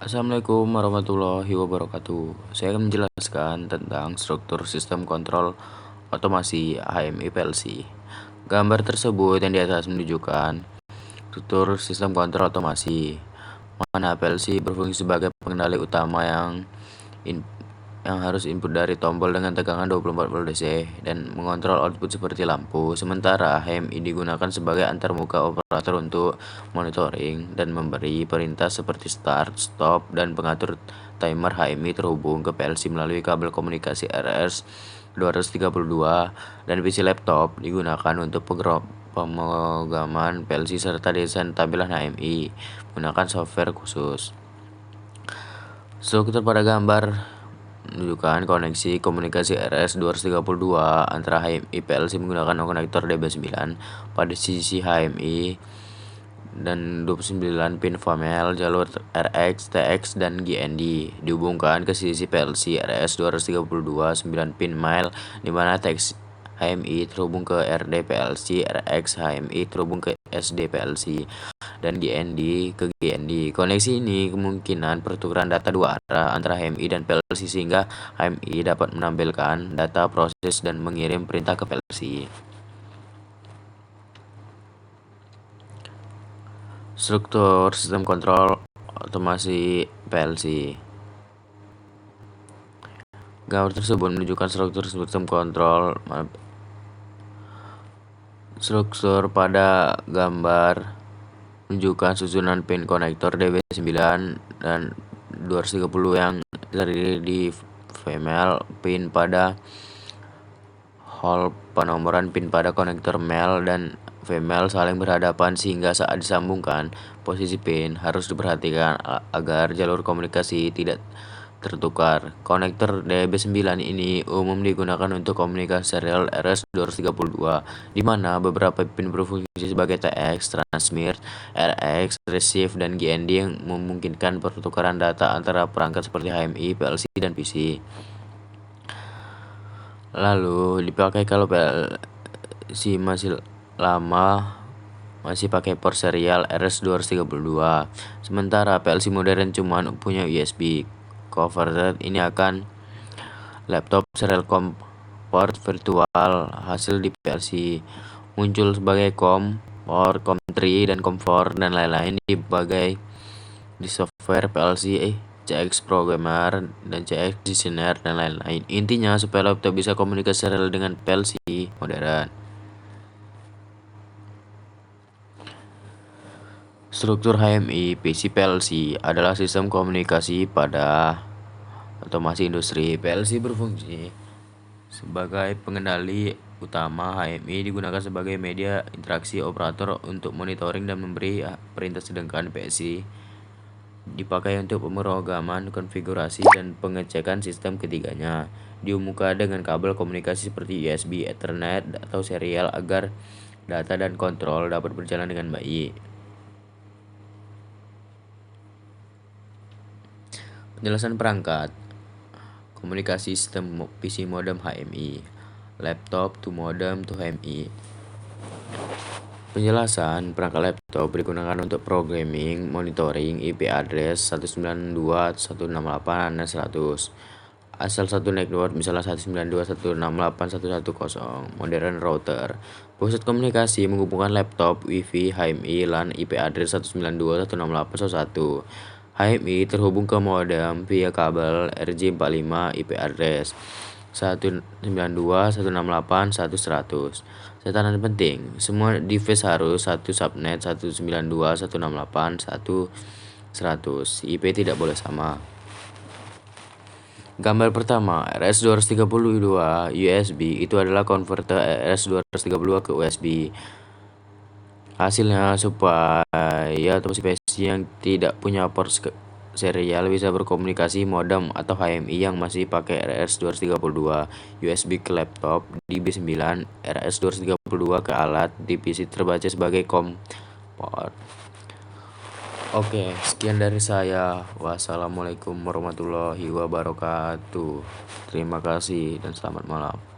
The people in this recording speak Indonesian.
Assalamualaikum warahmatullahi wabarakatuh. Saya akan menjelaskan tentang struktur sistem kontrol otomasi HMI PLC. Gambar tersebut yang di atas menunjukkan struktur sistem kontrol otomasi, mana PLC berfungsi sebagai pengendali utama yang harus input dari tombol dengan tegangan 24 volt DC dan mengontrol output seperti lampu. Sementara HMI digunakan sebagai antarmuka operator untuk monitoring dan memberi perintah seperti start, stop, dan pengatur timer. HMI terhubung ke PLC melalui kabel komunikasi RS 232 dan PC laptop digunakan untuk pemrograman PLC serta desain tampilan HMI menggunakan software khusus. Struktur pada gambar menunjukkan koneksi komunikasi RS 232 antara HMI PLC menggunakan konektor DB9 pada sisi HMI dan 29 pin VML jalur RX, TX, dan GND dihubungkan ke sisi PLC RS 232 9 pin mile di mana TX HMI terhubung ke RD PLC, RX HMI terhubung ke SD PLC, dan GND ke GND. Koneksi ini kemungkinan pertukaran data dua arah antara HMI dan PLC sehingga HMI dapat menampilkan data proses dan mengirim perintah ke PLC. Struktur sistem kontrol otomasi PLC. Gambar tersebut menunjukkan struktur sistem kontrol. Struktur pada gambar menunjukkan susunan pin konektor DB9 dan 230 yang terdiri di VML pin pada hall. Penomoran pin pada konektor MEL dan VML saling berhadapan sehingga saat disambungkan posisi pin harus diperhatikan agar jalur komunikasi tidak tertukar. Konektor DB9 ini umum digunakan untuk komunikasi serial RS232, di mana beberapa pin berfungsi sebagai TX, transmit, RX, receive, dan GND yang memungkinkan pertukaran data antara perangkat seperti HMI, PLC, dan PC. Lalu dipakai kalau PLC masih lama masih pakai port serial RS232. Sementara PLC modern cuma punya USB converter. Ini akan laptop serial port virtual hasil di PLC muncul sebagai COM, port, COM3, dan COM4 dan lain-lain di software PLC, CX Programmer, dan CX Designer, dan lain-lain. Intinya supaya laptop bisa komunikasi serial dengan PLC modern. Struktur HMI PC PLC adalah sistem komunikasi pada otomasi industri. PLC berfungsi sebagai pengendali utama. HMI digunakan sebagai media interaksi operator untuk monitoring dan memberi perintah, sedangkan PLC dipakai untuk pemrograman, konfigurasi, dan pengecekan sistem. Ketiganya dihubungkan dengan kabel komunikasi seperti USB, Ethernet, atau serial agar data dan kontrol dapat berjalan dengan baik. Penjelasan perangkat komunikasi sistem PC modem HMI, laptop to modem to HMI. Penjelasan perangkat laptop digunakan untuk programming, monitoring IP address 192.168.100 asal satu network, misalnya 192.168.110. Modern router, pusat komunikasi menghubungkan laptop, WiFi, HMI, LAN, IP address 192.168.101. HMI terhubung ke modem via kabel RJ45, IP address 192.168.100. Catatan penting, semua device harus satu subnet 192.168.100. IP tidak boleh sama. Gambar pertama, RS232 USB itu adalah konverter RS232 ke USB. Hasilnya supaya otomasi PC yang tidak punya port serial bisa berkomunikasi modem atau HMI yang masih pakai RS232 USB ke laptop DB9, RS232 ke alat di PC terbaca sebagai COM port. Oke, sekian dari saya. Wassalamualaikum warahmatullahi wabarakatuh. Terima kasih dan selamat malam.